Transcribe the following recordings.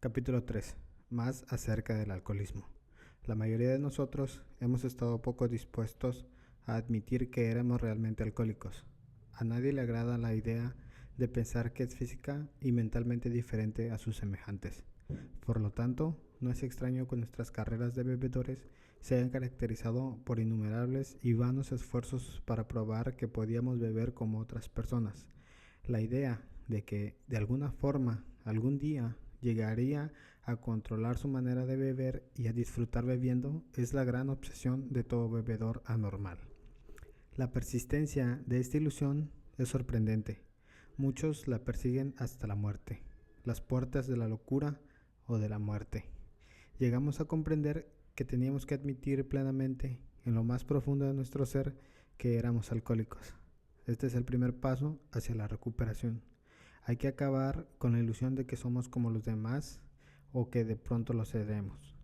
Capítulo 3. Más acerca del alcoholismo. La mayoría de nosotros hemos estado poco dispuestos a admitir que éramos realmente alcohólicos. A nadie le agrada la idea de pensar que es física y mentalmente diferente a sus semejantes. Por lo tanto, no es extraño que nuestras carreras de bebedores se hayan caracterizado por innumerables y vanos esfuerzos para probar que podíamos beber como otras personas. La idea de que, de alguna forma, algún día, llegaría a controlar su manera de beber y a disfrutar bebiendo es la gran obsesión de todo bebedor anormal. La persistencia de esta ilusión es sorprendente. Muchos la persiguen hasta la muerte, las puertas de la locura o de la muerte. Llegamos a comprender que teníamos que admitir plenamente, en lo más profundo de nuestro ser, que éramos alcohólicos. Este es el primer paso hacia la recuperación. Hay que acabar con la ilusión de que somos como los demás o que de pronto lo seremos.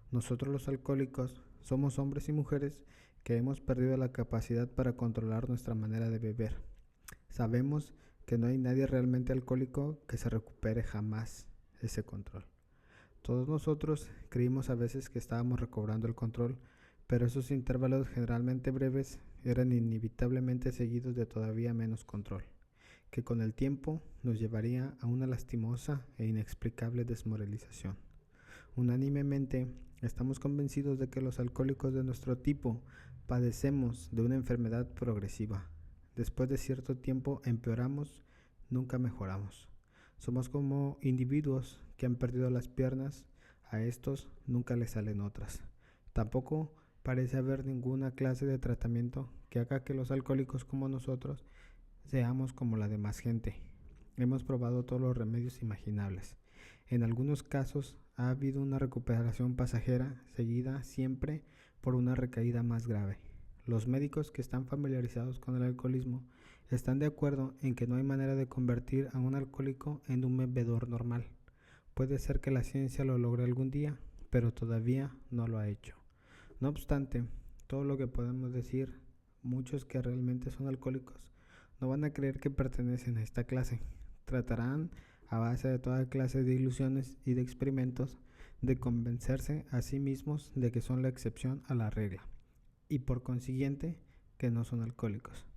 Nosotros los alcohólicos somos hombres y mujeres que hemos perdido la capacidad para controlar nuestra manera de beber. Sabemos que no hay nadie realmente alcohólico que se recupere jamás ese control. Todos nosotros creímos a veces que estábamos recobrando el control, pero esos intervalos generalmente breves eran inevitablemente seguidos de todavía menos control, que con el tiempo nos llevaría a una lastimosa e inexplicable desmoralización. Unánimemente estamos convencidos de que los alcohólicos de nuestro tipo padecemos de una enfermedad progresiva. Después de cierto tiempo empeoramos, nunca mejoramos. Somos como individuos que han perdido las piernas, a estos nunca les salen otras. Tampoco parece haber ninguna clase de tratamiento que haga que los alcohólicos como nosotros seamos como la demás gente. Hemos probado todos los remedios imaginables. En algunos casos ha habido una recuperación pasajera seguida siempre por una recaída más grave. Los médicos que están familiarizados con el alcoholismo están de acuerdo en que no hay manera de convertir a un alcohólico en un bebedor normal. Puede ser que la ciencia lo logre algún día, pero todavía no lo ha hecho. No obstante, todo lo que podemos decir, muchos que realmente son alcohólicos no van a creer que pertenecen a esta clase. Tratarán, a base de toda clase de ilusiones y de experimentos, de convencerse a sí mismos de que son la excepción a la regla, y por consiguiente que no son alcohólicos.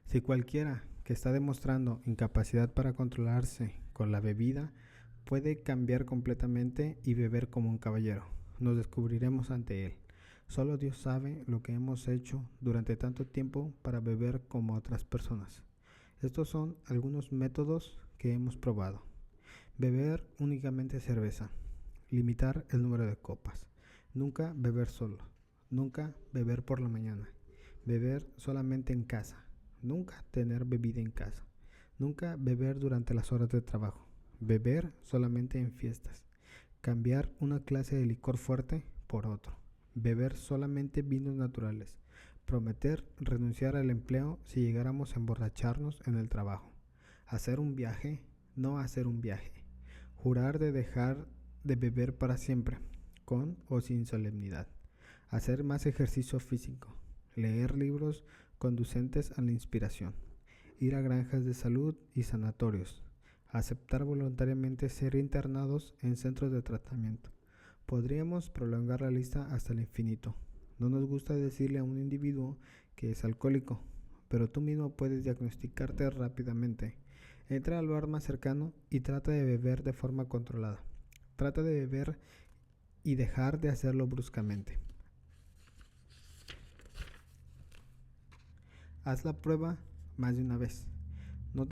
Si cualquiera que está demostrando incapacidad para controlarse con la bebida puede cambiar completamente y beber como un caballero, nos descubriremos ante él. Solo Dios sabe lo que hemos hecho durante tanto tiempo para beber como otras personas. Estos son algunos métodos que hemos probado. Beber únicamente cerveza. Limitar el número de copas. Nunca beber solo. Nunca beber por la mañana. Beber solamente en casa. Nunca tener bebida en casa. Nunca beber durante las horas de trabajo. Beber solamente en fiestas. Cambiar una clase de licor fuerte por otro. Beber solamente vinos naturales. Prometer renunciar al empleo si llegáramos a emborracharnos en el trabajo. Hacer un viaje, no hacer un viaje. Jurar de dejar de beber para siempre, con o sin solemnidad. Hacer más ejercicio físico. Leer libros conducentes a la inspiración. Ir a granjas de salud y sanatorios. Aceptar voluntariamente ser internados en centros de tratamiento. Podríamos prolongar la lista hasta el infinito. No nos gusta decirle a un individuo que es alcohólico, pero tú mismo puedes diagnosticarte rápidamente. Entra al bar más cercano y trata de beber de forma controlada. Trata de beber y dejar de hacerlo bruscamente. Haz la prueba más de una vez. No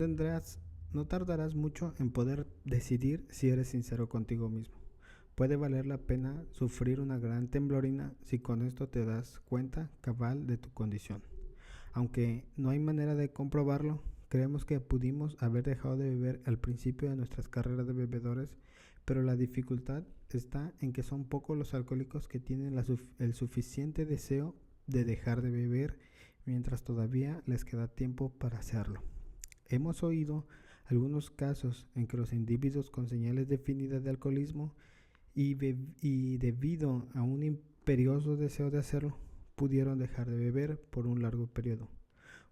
tardarás mucho en poder decidir si eres sincero contigo mismo. Puede valer la pena sufrir una gran temblorina si con esto te das cuenta cabal de tu condición. Aunque no hay manera de comprobarlo, creemos que pudimos haber dejado de beber al principio de nuestras carreras de bebedores, pero la dificultad está en que son pocos los alcohólicos que tienen el suficiente deseo de dejar de beber mientras todavía les queda tiempo para hacerlo. Hemos oído algunos casos en que los individuos con señales definidas de alcoholismo y debido a un imperioso deseo de hacerlo, pudieron dejar de beber por un largo periodo.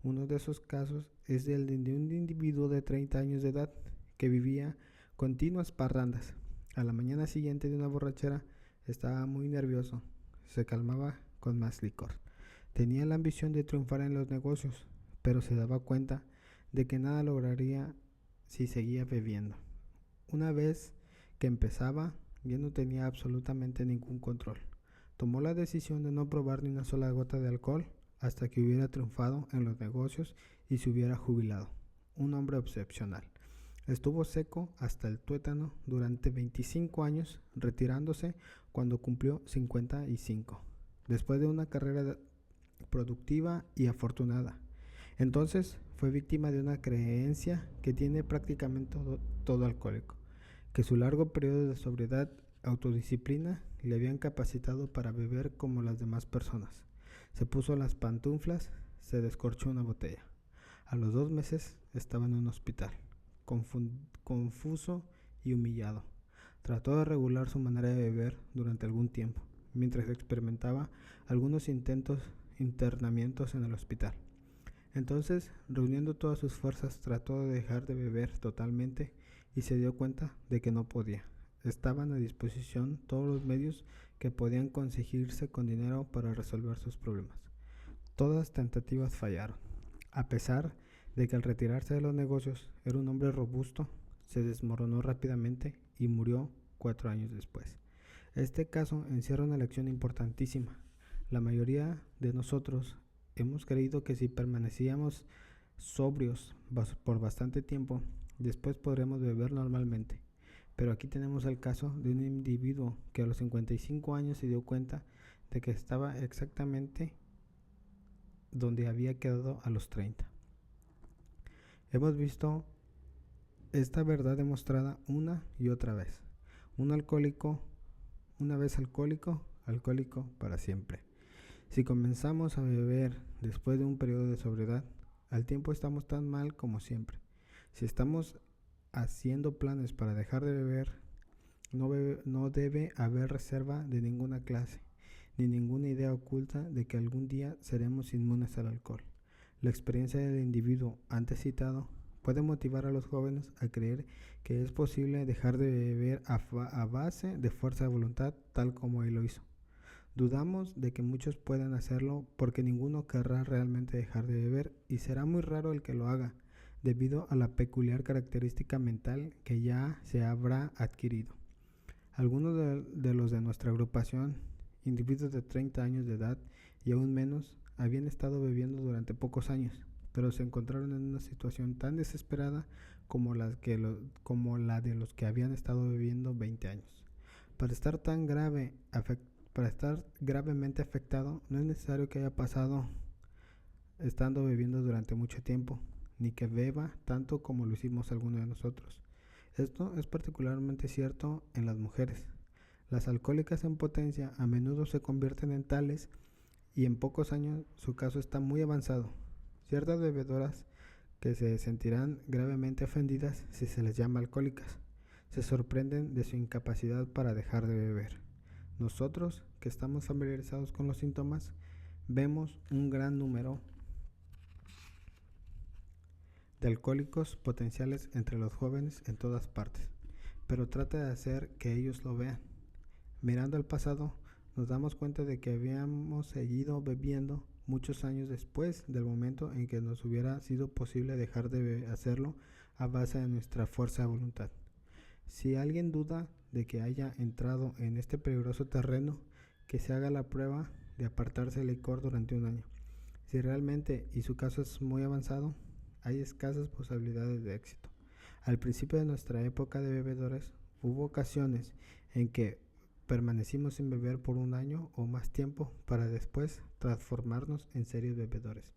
Uno de esos casos es el de un individuo de 30 años de edad que vivía continuas parrandas. A la mañana siguiente de una borrachera estaba muy nervioso. Se calmaba con más licor. Tenía la ambición de triunfar en los negocios, pero se daba cuenta de que nada lograría si seguía bebiendo. Una vez que empezaba, ya no tenía absolutamente ningún control. Tomó la decisión de no probar ni una sola gota de alcohol hasta que hubiera triunfado en los negocios y se hubiera jubilado. Un hombre excepcional. Estuvo seco hasta el tuétano durante 25 años, retirándose cuando cumplió 55, después de una carrera productiva y afortunada. Entonces fue víctima de una creencia que tiene prácticamente todo alcohólico, que su largo periodo de sobriedad, autodisciplina, le habían capacitado para beber como las demás personas. Se puso las pantuflas, se descorchó una botella. A los 2 meses estaba en un hospital, confuso y humillado. Trató de regular su manera de beber durante algún tiempo, mientras experimentaba algunos internamientos en el hospital. Entonces, reuniendo todas sus fuerzas, trató de dejar de beber totalmente y se dio cuenta de que no podía. Estaban a disposición todos los medios que podían conseguirse con dinero para resolver sus problemas. Todas tentativas fallaron. A pesar de que al retirarse de los negocios era un hombre robusto, se desmoronó rápidamente y murió 4 años después. Este caso encierra una lección importantísima. La mayoría de nosotros hemos creído que si permanecíamos sobrios por bastante tiempo, después podremos beber normalmente. Pero aquí tenemos el caso de un individuo que a los 55 años se dio cuenta de que estaba exactamente donde había quedado a los 30. Hemos visto esta verdad demostrada una y otra vez. Un alcohólico, una vez alcohólico, alcohólico para siempre. Si comenzamos a beber después de un periodo de sobriedad, al tiempo estamos tan mal como siempre. Si estamos haciendo planes para dejar de beber, no debe haber reserva de ninguna clase, ni ninguna idea oculta de que algún día seremos inmunes al alcohol. La experiencia del individuo antes citado puede motivar a los jóvenes a creer que es posible dejar de beber a base de fuerza de voluntad, tal como él lo hizo. Dudamos de que muchos puedan hacerlo porque ninguno querrá realmente dejar de beber y será muy raro el que lo haga, debido a la peculiar característica mental que ya se habrá adquirido. Algunos de los de nuestra agrupación, individuos de 30 años de edad y aún menos, habían estado bebiendo durante pocos años, pero se encontraron en una situación tan desesperada como la de los que habían estado bebiendo 20 años. Para estar gravemente afectado, no es necesario que haya pasado estando bebiendo durante mucho tiempo, ni que beba tanto como lo hicimos algunos de nosotros. Esto es particularmente cierto en las mujeres. Las alcohólicas en potencia a menudo se convierten en tales y en pocos años su caso está muy avanzado. Ciertas bebedoras que se sentirán gravemente ofendidas si se les llama alcohólicas, se sorprenden de su incapacidad para dejar de beber. Nosotros, que estamos familiarizados con los síntomas, vemos un gran número de alcohólicos potenciales entre los jóvenes en todas partes, pero trata de hacer que ellos lo vean. Mirando al pasado, nos damos cuenta de que habíamos seguido bebiendo muchos años después del momento en que nos hubiera sido posible dejar de hacerlo a base de nuestra fuerza de voluntad. Si alguien duda de que haya entrado en este peligroso terreno, que se haga la prueba de apartarse del licor durante un año. Si realmente, y su caso es muy avanzado, hay escasas posibilidades de éxito. Al principio de nuestra época de bebedores, hubo ocasiones en que permanecimos sin beber por un año o más tiempo para después transformarnos en serios bebedores.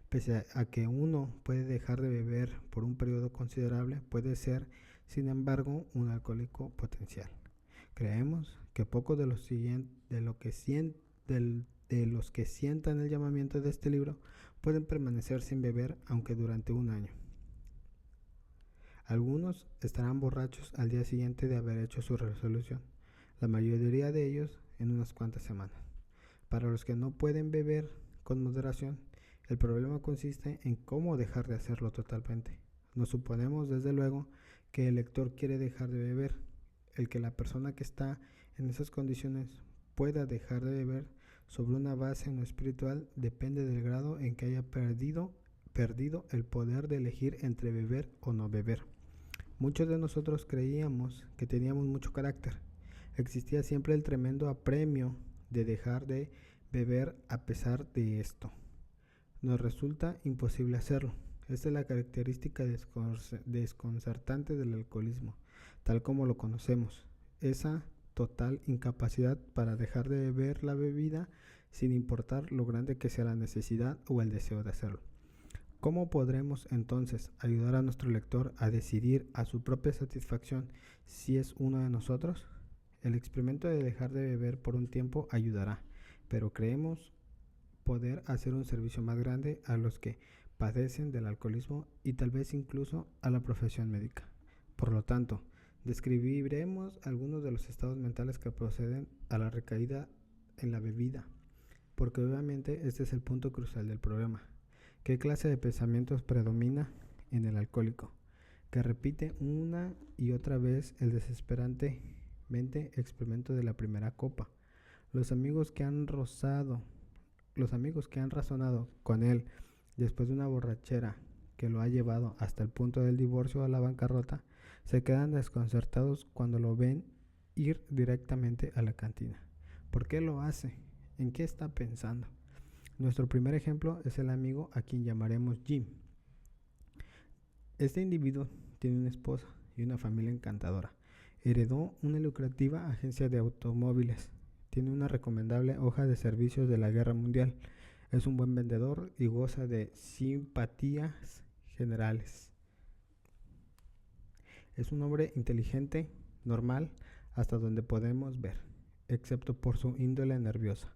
Pese a que uno puede dejar de beber por un periodo considerable, puede ser, sin embargo, un alcohólico potencial. Creemos que pocos de los que sientan el llamamiento de este libro pueden permanecer sin beber aunque durante un año. Algunos estarán borrachos al día siguiente de haber hecho su resolución, la mayoría de ellos en unas cuantas semanas. Para los que no pueden beber con moderación, el problema consiste en cómo dejar de hacerlo totalmente. Nos suponemos, desde luego, que el lector quiere dejar de beber. El que la persona que está en esas condiciones pueda dejar de beber sobre una base no espiritual depende del grado en que haya perdido el poder de elegir entre beber o no beber. Muchos de nosotros creíamos que teníamos mucho carácter. Existía siempre el tremendo apremio de dejar de beber a pesar de esto. Nos resulta imposible hacerlo. Esta es la característica desconcertante del alcoholismo, tal como lo conocemos. Esa total incapacidad para dejar de beber la bebida sin importar lo grande que sea la necesidad o el deseo de hacerlo. ¿Cómo podremos entonces ayudar a nuestro lector a decidir a su propia satisfacción si es uno de nosotros? El experimento de dejar de beber por un tiempo ayudará, pero creemos poder hacer un servicio más grande a los que padecen del alcoholismo y tal vez incluso a la profesión médica. Por lo tanto, describiremos algunos de los estados mentales que proceden a la recaída en la bebida, porque obviamente este es el punto crucial del programa. ¿Qué clase de pensamientos predomina en el alcohólico, que repite una y otra vez el desesperantemente experimento de la primera copa? Los amigos que han razonado con él después de una borrachera que lo ha llevado hasta el punto del divorcio o la bancarrota, se quedan desconcertados cuando lo ven ir directamente a la cantina. ¿Por qué lo hace? ¿En qué está pensando? Nuestro primer ejemplo es el amigo a quien llamaremos Jim. Este individuo tiene una esposa y una familia encantadora. Heredó una lucrativa agencia de automóviles. Tiene una recomendable hoja de servicios de la guerra mundial. Es un buen vendedor y goza de simpatías generales. Es un hombre inteligente, normal, hasta donde podemos ver, excepto por su índole nerviosa.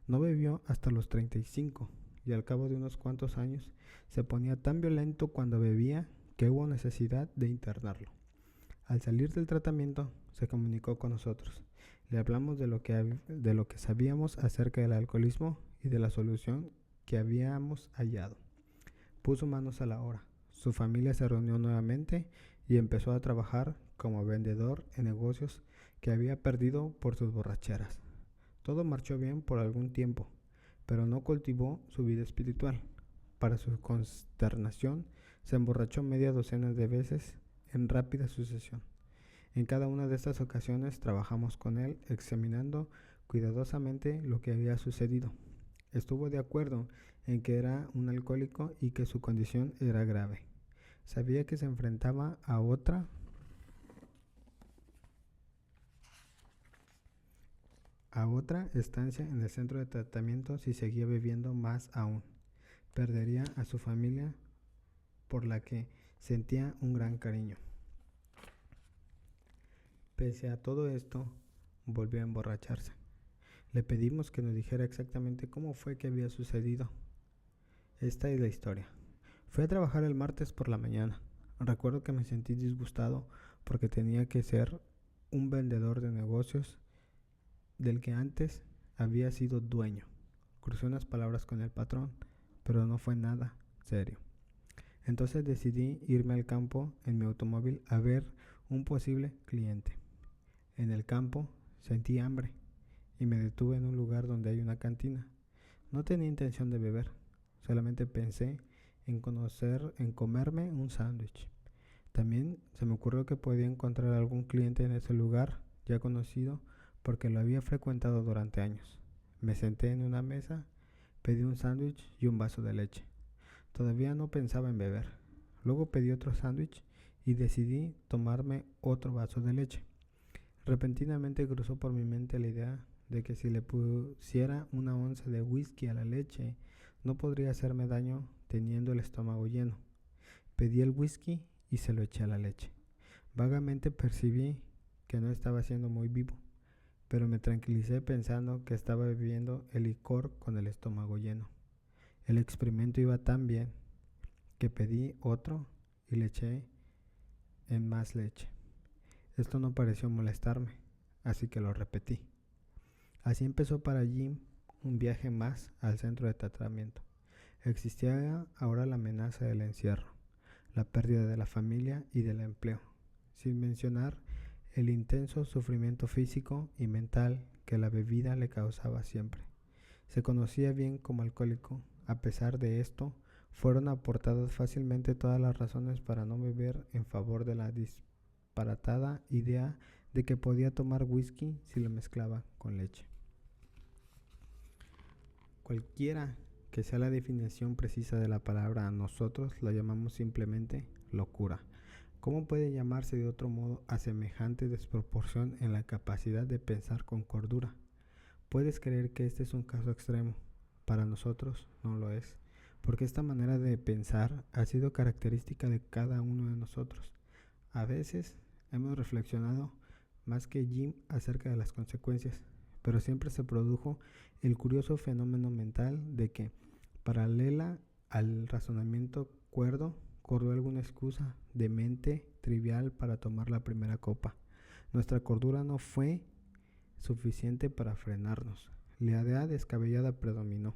No bebió hasta los 35 y al cabo de unos cuantos años se ponía tan violento cuando bebía que hubo necesidad de internarlo. Al salir del tratamiento se comunicó con nosotros. Le hablamos de lo que sabíamos acerca del alcoholismo y de la solución que habíamos hallado. Puso manos a la obra. Su familia se reunió nuevamente y empezó a trabajar como vendedor en negocios que había perdido por sus borracheras. Todo marchó bien por algún tiempo, pero no cultivó su vida espiritual. Para su consternación, se emborrachó media docena de veces en rápida sucesión. En cada una de estas ocasiones trabajamos con él, examinando cuidadosamente lo que había sucedido. Estuvo de acuerdo en que era un alcohólico y que su condición era grave. Sabía que se enfrentaba a otra estancia en el centro de tratamiento si seguía bebiendo más aún. Perdería a su familia por la que sentía un gran cariño. Pese a todo esto, volvió a emborracharse. Le pedimos que nos dijera exactamente cómo fue que había sucedido. Esta es la historia. Fui a trabajar el martes por la mañana. Recuerdo que me sentí disgustado porque tenía que ser un vendedor de negocios del que antes había sido dueño. Crucé unas palabras con el patrón, pero no fue nada serio. Entonces decidí irme al campo en mi automóvil a ver un posible cliente. En el campo sentí hambre y me detuve en un lugar donde hay una cantina. No tenía intención de beber, solamente pensé en comerme un sándwich. También se me ocurrió que podía encontrar algún cliente en ese lugar ya conocido porque lo había frecuentado durante años. Me senté en una mesa, pedí un sándwich y un vaso de leche. Todavía no pensaba en beber. Luego pedí otro sándwich y decidí tomarme otro vaso de leche. Repentinamente cruzó por mi mente la idea de que si le pusiera una onza de whisky a la leche, no podría hacerme daño teniendo el estómago lleno. Pedí el whisky y se lo eché a la leche. Vagamente percibí que no estaba siendo muy vivo, pero me tranquilicé pensando que estaba bebiendo el licor con el estómago lleno. El experimento iba tan bien que pedí otro y le eché en más leche. Esto no pareció molestarme, así que lo repetí. Así empezó para Jim un viaje más al centro de tratamiento. Existía ahora la amenaza del encierro, la pérdida de la familia y del empleo. sin mencionar el intenso sufrimiento físico y mental que la bebida le causaba siempre. Se conocía bien como alcohólico. A pesar de esto, fueron aportadas fácilmente todas las razones para no beber en favor de la disparatada idea de que podía tomar whisky si lo mezclaba con leche. Cualquiera que sea la definición precisa de la palabra, nosotros la llamamos simplemente locura. ¿Cómo puede llamarse de otro modo a semejante desproporción en la capacidad de pensar con cordura? Puedes creer que este es un caso extremo. Para nosotros no lo es, porque esta manera de pensar ha sido característica de cada uno de nosotros. A veces hemos reflexionado más que Jim acerca de las consecuencias, pero siempre se produjo el curioso fenómeno mental de que, paralela al razonamiento cuerdo, corrió alguna excusa de mente trivial para tomar la primera copa. Nuestra cordura no fue suficiente para frenarnos. La idea descabellada predominó.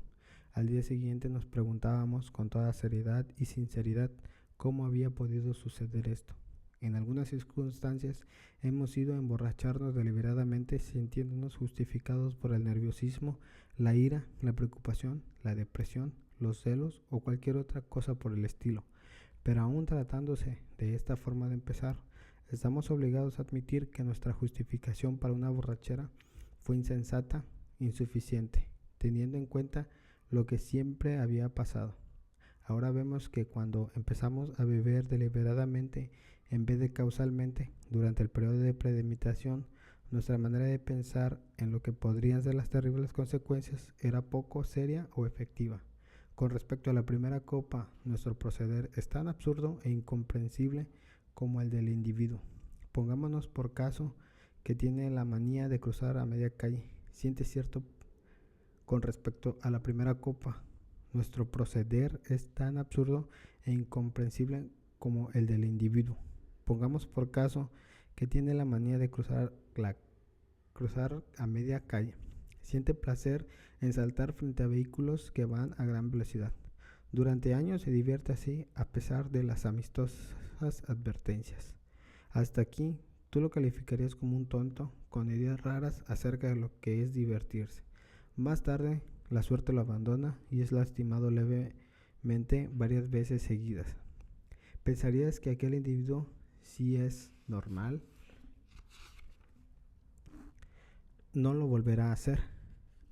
Al día siguiente nos preguntábamos con toda seriedad y sinceridad cómo había podido suceder esto. En algunas circunstancias hemos ido a emborracharnos deliberadamente sintiéndonos justificados por el nerviosismo, la ira, la preocupación, la depresión, los celos o cualquier otra cosa por el estilo. Pero aún tratándose de esta forma de empezar, estamos obligados a admitir que nuestra justificación para una borrachera fue insensata, insuficiente, teniendo en cuenta lo que siempre había pasado. Ahora vemos que cuando empezamos a beber deliberadamente en vez de causalmente durante el periodo de premeditación, nuestra manera de pensar en lo que podrían ser las terribles consecuencias era poco seria o efectiva. Con respecto a la primera copa, nuestro proceder es tan absurdo e incomprensible como el del individuo. Pongámonos por caso que tiene la manía de cruzar a media calle. Siente cierto con respecto a la primera copa. Nuestro proceder es tan absurdo e incomprensible como el del individuo. Pongamos por caso que tiene la manía de cruzar a media calle. Siente placer en saltar frente a vehículos que van a gran velocidad. Durante años se divierte así a pesar de las amistosas advertencias. Hasta aquí, tú lo calificarías como un tonto con ideas raras acerca de lo que es divertirse. Más tarde, la suerte lo abandona y es lastimado levemente varias veces seguidas. ¿Pensarías que aquel individuo sí es normal? No lo volverá a hacer.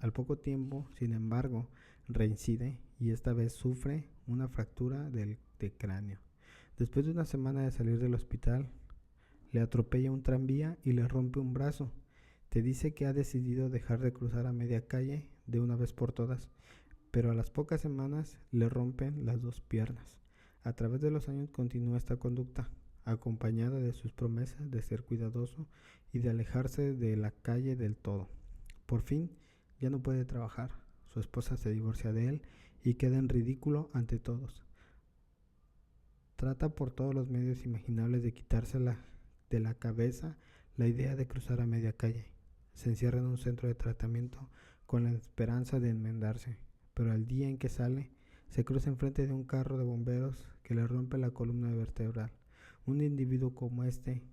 Al poco tiempo, sin embargo, reincide y esta vez sufre una fractura de cráneo. Después de una semana de salir del hospital, le atropella un tranvía y le rompe un brazo. Te dice que ha decidido dejar de cruzar a media calle de una vez por todas, pero a las pocas semanas le rompen las dos piernas. A través de los años continúa esta conducta, acompañada de sus promesas de ser cuidadoso y de alejarse de la calle del todo. Por fin, ya no puede trabajar. Su esposa se divorcia de él y queda en ridículo ante todos. Trata por todos los medios imaginables de quitársela de la cabeza la idea de cruzar a media calle. Se encierra en un centro de tratamiento con la esperanza de enmendarse, pero al día en que sale, se cruza enfrente de un carro de bomberos que le rompe la columna vertebral. Un individuo como este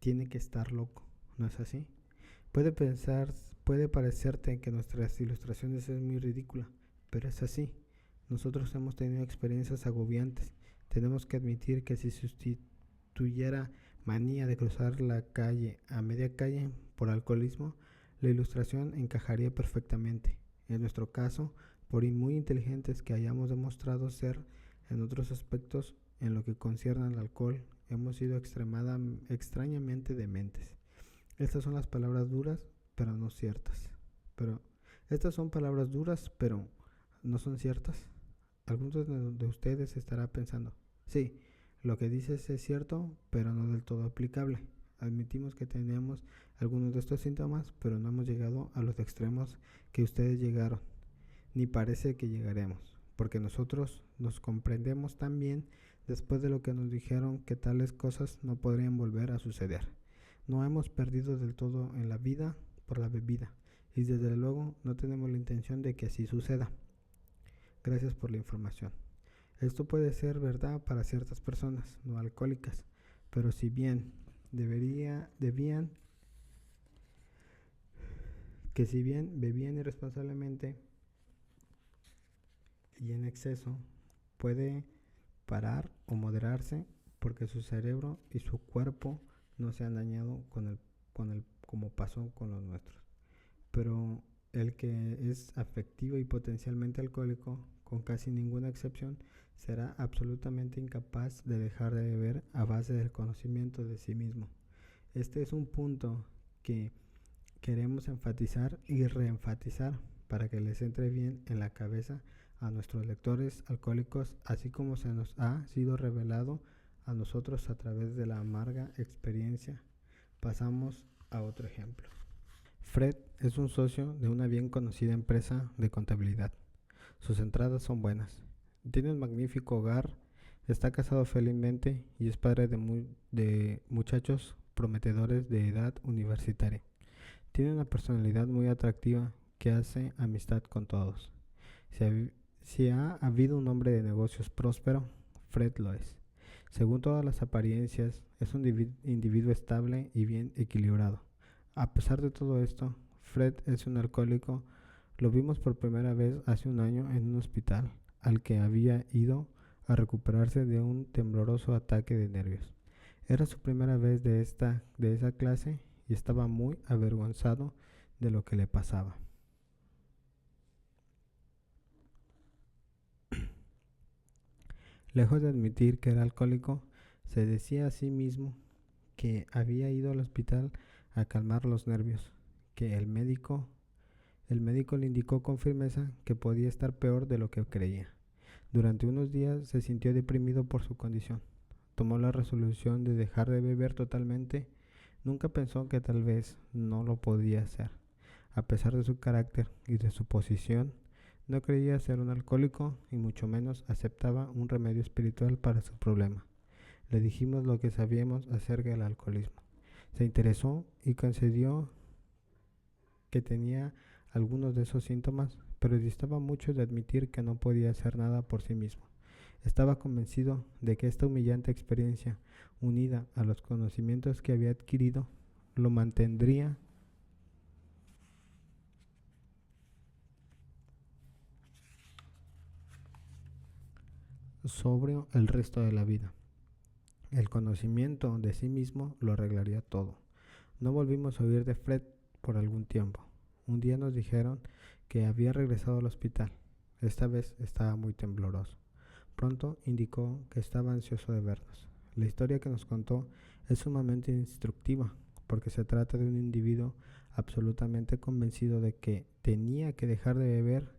tiene que estar loco, ¿no es así? Puede parecerte que nuestras ilustraciones es muy ridícula, pero es así. Nosotros hemos tenido experiencias agobiantes. Tenemos que admitir que si sustituyera manía de cruzar la calle a media calle por alcoholismo, la ilustración encajaría perfectamente. En nuestro caso, por muy inteligentes que hayamos demostrado ser en otros aspectos en lo que concierne al alcohol, hemos sido extrañamente dementes. Estas son las palabras duras, pero no ciertas. Estas son palabras duras, pero no son ciertas. Algunos de ustedes estará pensando, sí, lo que dices es cierto, pero no del todo aplicable. Admitimos que tenemos algunos de estos síntomas, pero no hemos llegado a los extremos que ustedes llegaron, ni parece que llegaremos, porque nosotros nos comprendemos tan bien después de lo que nos dijeron que tales cosas no podrían volver a suceder. No hemos perdido del todo en la vida por la bebida, y desde luego no tenemos la intención de que así suceda. Gracias por la información. Esto puede ser verdad para ciertas personas no alcohólicas, Pero si bien si bien bebían irresponsablemente y en exceso, puede parar o moderarse porque su cerebro y su cuerpo no se han dañado como pasó con los nuestros. Pero el que es afectivo y potencialmente alcohólico, con casi ninguna excepción, será absolutamente incapaz de dejar de beber a base del conocimiento de sí mismo. Este es un punto que queremos enfatizar y reenfatizar para que les entre bien en la cabeza a nuestros lectores alcohólicos, así como se nos ha sido revelado a nosotros a través de la amarga experiencia. Pasamos a otro ejemplo. Fred es un socio de una bien conocida empresa de contabilidad. Sus entradas son buenas. Tiene un magnífico hogar, está casado felizmente y es padre de muchachos prometedores de edad universitaria. Tiene una personalidad muy atractiva que hace amistad con todos. Si ha habido un hombre de negocios próspero, Fred lo es. Según todas las apariencias, es un individuo estable y bien equilibrado. A pesar de todo esto, Fred es un alcohólico. Lo vimos por primera vez hace un año en un hospital al que había ido a recuperarse de un tembloroso ataque de nervios. Era su primera vez de esa clase y estaba muy avergonzado de lo que le pasaba. Lejos de admitir que era alcohólico, se decía a sí mismo que había ido al hospital a calmar los nervios, que el médico le indicó con firmeza que podía estar peor de lo que creía. Durante unos días se sintió deprimido por su condición. Tomó la resolución de dejar de beber totalmente. Nunca pensó que tal vez no lo podía hacer. A pesar de su carácter y de su posición, no creía ser un alcohólico y mucho menos aceptaba un remedio espiritual para su problema. Le dijimos lo que sabíamos acerca del alcoholismo. Se interesó y concedió que tenía algunos de esos síntomas, pero distaba mucho de admitir que no podía hacer nada por sí mismo. Estaba convencido de que esta humillante experiencia, unida a los conocimientos que había adquirido, lo mantendría sobrio el resto de la vida. El conocimiento de sí mismo lo arreglaría todo. No volvimos a oír de Fred por algún tiempo. Un día nos dijeron que había regresado al hospital. Esta vez estaba muy tembloroso. Pronto indicó que estaba ansioso de vernos. La historia que nos contó es sumamente instructiva, porque se trata de un individuo absolutamente convencido de que tenía que dejar de beber,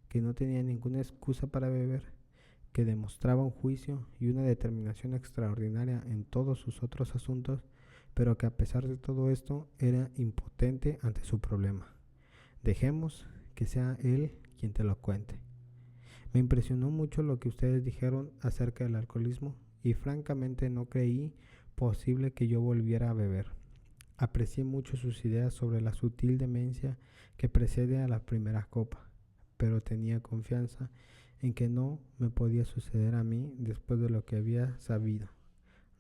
que no tenía ninguna excusa para beber, que demostraba un juicio y una determinación extraordinaria en todos sus otros asuntos, pero que a pesar de todo esto era impotente ante su problema. Dejemos que sea él quien te lo cuente. Me impresionó mucho lo que ustedes dijeron acerca del alcoholismo y francamente no creí posible que yo volviera a beber. Aprecié mucho sus ideas sobre la sutil demencia que precede a la primera copa, pero tenía confianza en que no me podía suceder a mí después de lo que había sabido.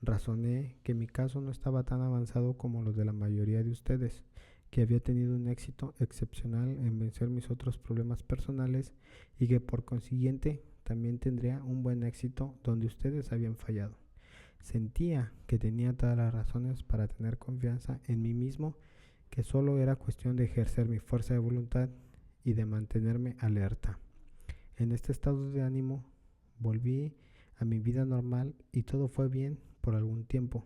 Razoné que mi caso no estaba tan avanzado como los de la mayoría de ustedes, que había tenido un éxito excepcional en vencer mis otros problemas personales y que por consiguiente también tendría un buen éxito donde ustedes habían fallado. Sentía que tenía todas las razones para tener confianza en mí mismo, que solo era cuestión de ejercer mi fuerza de voluntad y de mantenerme alerta. En este estado de ánimo volví a mi vida normal y todo fue bien por algún tiempo.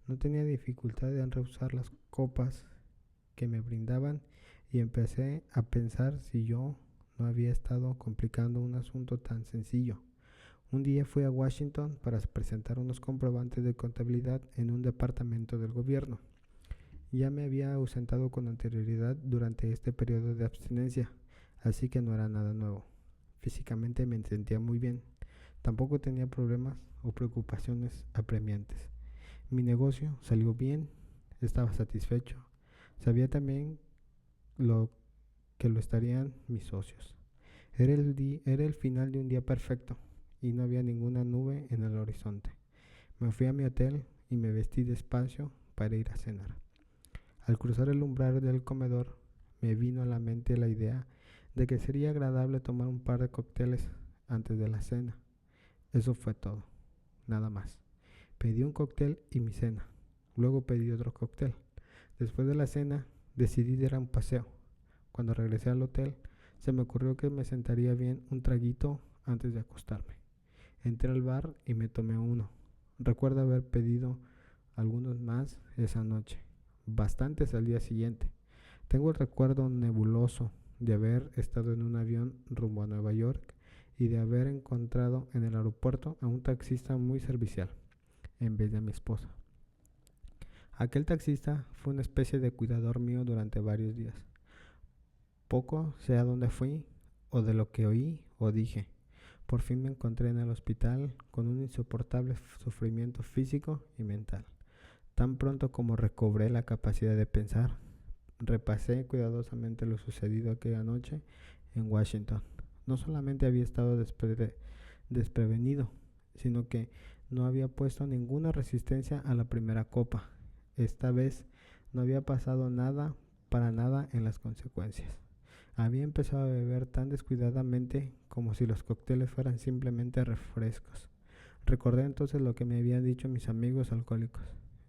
No tenía dificultad en rehusar las copas que me brindaban y empecé a pensar si yo no había estado complicando un asunto tan sencillo. Un día fui a Washington para presentar unos comprobantes de contabilidad en un departamento del gobierno. Ya me había ausentado con anterioridad durante este periodo de abstinencia, así que no era nada nuevo. Físicamente me sentía muy bien. Tampoco tenía problemas o preocupaciones apremiantes. Mi negocio salió bien, estaba satisfecho. Sabía también que lo estarían mis socios. Era el final de un día perfecto y no había ninguna nube en el horizonte. Me fui a mi hotel y me vestí despacio para ir a cenar. Al cruzar el umbral del comedor, me vino a la mente la idea de que sería agradable tomar un par de cócteles antes de la cena. Eso fue todo, nada más. Pedí un cóctel y mi cena. Luego pedí otro cóctel. Después de la cena, decidí dar un paseo. Cuando regresé al hotel, se me ocurrió que me sentaría bien un traguito antes de acostarme. Entré al bar y me tomé uno. Recuerdo haber pedido algunos más esa noche, bastantes al día siguiente. Tengo el recuerdo nebuloso de haber estado en un avión rumbo a Nueva York y de haber encontrado en el aeropuerto a un taxista muy servicial, en vez de a mi esposa. Aquel taxista fue una especie de cuidador mío durante varios días. Poco sé a dónde fui, o de lo que oí o dije. Por fin me encontré en el hospital con un insoportable sufrimiento físico y mental. Tan pronto como recobré la capacidad de pensar, repasé cuidadosamente lo sucedido aquella noche en Washington. No solamente había estado desprevenido, sino que no había puesto ninguna resistencia a la primera copa. Esta vez no había pasado nada para nada en las consecuencias. Había empezado a beber tan descuidadamente como si los cócteles fueran simplemente refrescos. Recordé entonces lo que me habían dicho mis amigos alcohólicos.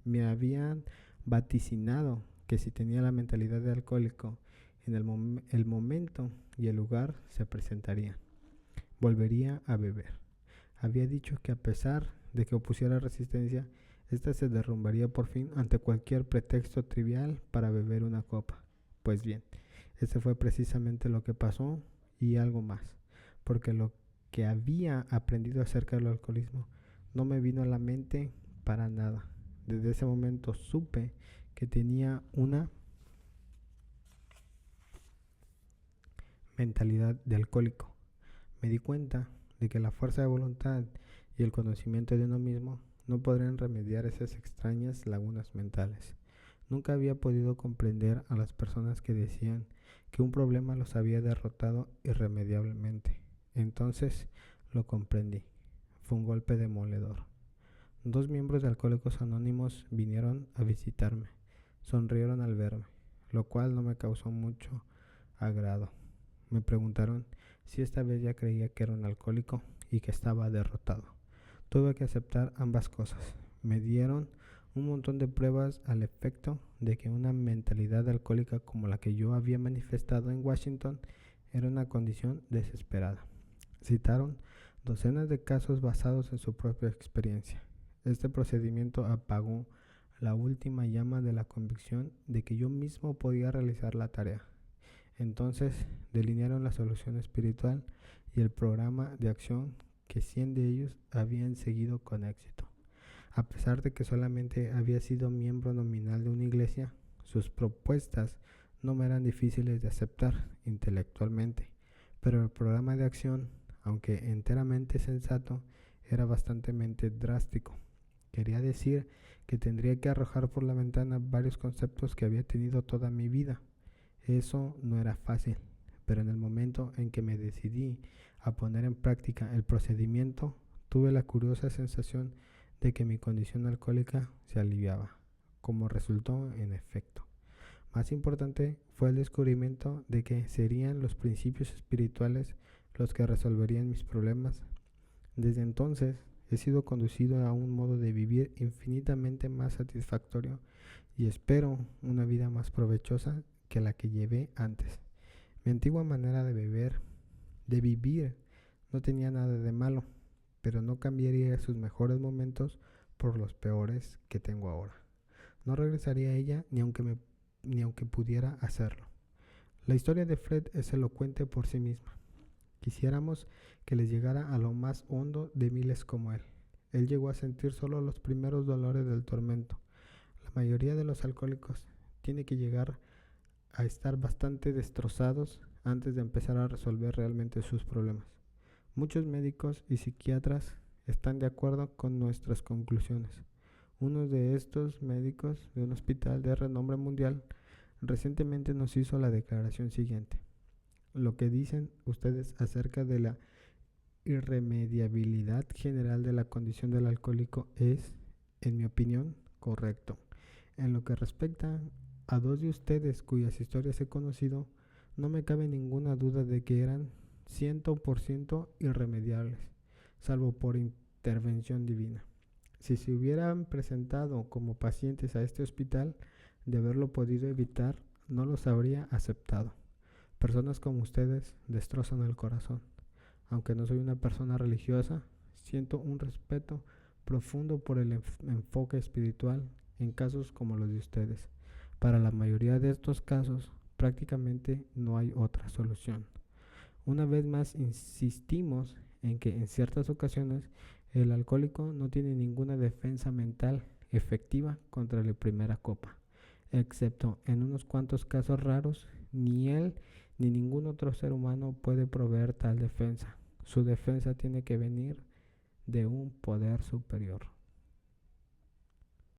Me habían vaticinado que si tenía la mentalidad de alcohólico, en el momento y el lugar se presentarían. Volvería a beber. Había dicho que a pesar de que opusiera resistencia, ésta se derrumbaría por fin ante cualquier pretexto trivial para beber una copa. Pues bien, ese fue precisamente lo que pasó y algo más, porque lo que había aprendido acerca del alcoholismo no me vino a la mente para nada. Desde ese momento supe que tenía una mentalidad de alcohólico. Me di cuenta de que la fuerza de voluntad y el conocimiento de uno mismo no podrían remediar esas extrañas lagunas mentales. Nunca había podido comprender a las personas que decían que un problema los había derrotado irremediablemente. Entonces lo comprendí. Fue un golpe demoledor. 2 miembros de Alcohólicos Anónimos vinieron a visitarme. Sonrieron al verme, lo cual no me causó mucho agrado. Me preguntaron si esta vez ya creía que era un alcohólico y que estaba derrotado. Tuve que aceptar ambas cosas. Me dieron un montón de pruebas al efecto de que una mentalidad alcohólica como la que yo había manifestado en Washington era una condición desesperada. Citaron docenas de casos basados en su propia experiencia. Este procedimiento apagó la última llama de la convicción de que yo mismo podía realizar la tarea. Entonces delinearon la solución espiritual y el programa de acción que 100 de ellos habían seguido con éxito. A pesar de que solamente había sido miembro nominal de una iglesia, sus propuestas no me eran difíciles de aceptar intelectualmente, pero el programa de acción, aunque enteramente sensato, era bastante drástico. Quería decir que tendría que arrojar por la ventana varios conceptos que había tenido toda mi vida. Eso no era fácil, pero en el momento en que me decidí a poner en práctica el procedimiento, tuve la curiosa sensación de que mi condición alcohólica se aliviaba, como resultó en efecto. Más importante fue el descubrimiento de que serían los principios espirituales los que resolverían mis problemas. Desde entonces he sido conducido a un modo de vivir infinitamente más satisfactorio y espero una vida más provechosa que la que llevé antes. Mi antigua manera de vivir, no tenía nada de malo, pero no cambiaría sus mejores momentos por los peores que tengo ahora. No regresaría a ella ni aunque pudiera hacerlo. La historia de Fred es elocuente por sí misma. Quisiéramos que les llegara a lo más hondo de miles como él. Él llegó a sentir solo los primeros dolores del tormento. La mayoría de los alcohólicos tiene que llegar a estar bastante destrozados antes de empezar a resolver realmente sus problemas. Muchos médicos y psiquiatras están de acuerdo con nuestras conclusiones. Uno de estos médicos de un hospital de renombre mundial recientemente nos hizo la declaración siguiente: lo que dicen ustedes acerca de la irremediabilidad general de la condición del alcohólico es En mi opinión, correcto. En lo que respecta a dos de ustedes cuyas historias he conocido, no me cabe ninguna duda de que eran 100% irremediables, salvo por intervención divina. Si se hubieran presentado como pacientes a este hospital, de haberlo podido evitar, no los habría aceptado. Personas como ustedes destrozan el corazón. Aunque no soy una persona religiosa, siento un respeto profundo por el enfoque espiritual en casos como los de ustedes. Para la mayoría de estos casos, prácticamente no hay otra solución. Una vez más insistimos en que en ciertas ocasiones el alcohólico no tiene ninguna defensa mental efectiva contra la primera copa, excepto en unos cuantos casos raros. Ni él ni ningún otro ser humano puede proveer tal defensa. Su defensa tiene que venir de un poder superior.